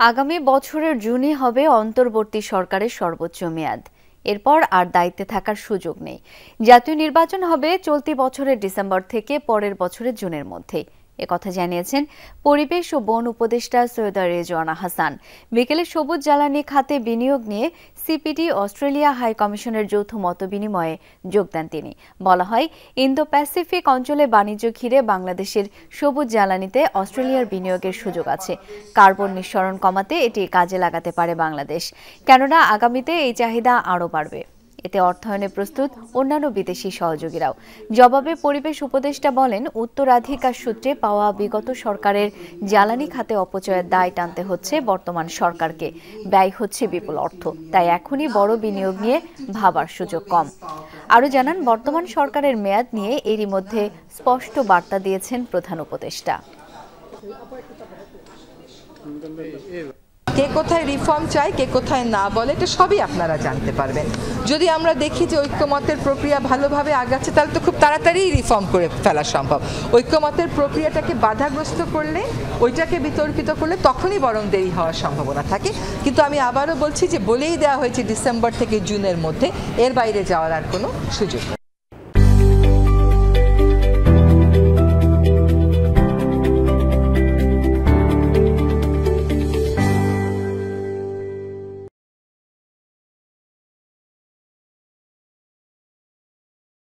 আগামী বছরের জুনই হবে অন্তর্বর্তী সরকারের সর্বোচ্চ মেয়াদ। এরপর আর দায়িত্বে থাকার সুযোগ নেই। জাতীয় নির্বাচন হবে চলতি বছরের ডিসেম্বর থেকে পরের বছরের জুনের মধ্যে। একথা জানিয়েছেন পরিবেশ ও বন উপদেষ্টা সৈয়দা রেজওয়ানা হাসান। বিকেলে সবুজ জ্বালানি খাতে বিনিয়োগ নিয়ে সিপিডি অস্ট্রেলিয়া হাই কমিশনের যৌথ মতবিনিময়ে যোগ দেন তিনি। বলা হয়, ইন্দো প্যাসিফিক অঞ্চলে বাণিজ্য ঘিরে বাংলাদেশের সবুজ জ্বালানিতে অস্ট্রেলিয়ার বিনিয়োগের সুযোগ আছে। কার্বন নিঃসরণ কমাতে এটি কাজে লাগাতে পারে বাংলাদেশ, কেননা আগামীতে এই চাহিদা আরও বাড়বে। এতে অর্থায়নে প্রস্তুত অন্যান্য বিদেশি সহযোগীরাও। জবাবে পরিবেশ উপদেষ্টা বলেন, উত্তরাধিকার সূত্রে পাওয়া বিগত সরকারের জ্বালানি খাতে অপচয়ের দায় টানতে হচ্ছে বর্তমান সরকারকে। ব্যয় হচ্ছে বিপুল অর্থ, তাই এখনই বড় বিনিয়োগ নিয়ে ভাবার সুযোগ কম। আরও জানান, বর্তমান সরকারের মেয়াদ নিয়ে এরই মধ্যে স্পষ্ট বার্তা দিয়েছেন প্রধান উপদেষ্টা। কে কোথায় রিফর্ম চায়, কে কোথায় না বলে, এটা সবই আপনারা জানতে পারবেন। যদি আমরা দেখি যে ঐক্যমতের প্রক্রিয়া ভালোভাবে আগাচ্ছে, তাহলে তো খুব তাড়াতাড়ি রিফর্ম করে ফেলা সম্ভব। ঐক্যমতের প্রক্রিয়াটাকে বাধাগ্রস্ত করলে, ওইটাকে বিতর্কিত করলে তখনই বরং দেরি হওয়ার সম্ভাবনা থাকে। কিন্তু আমি আবারও বলছি যে বলেই দেওয়া হয়েছে ডিসেম্বর থেকে জুনের মধ্যে, এর বাইরে যাওয়ার আর কোনো সুযোগ নেই।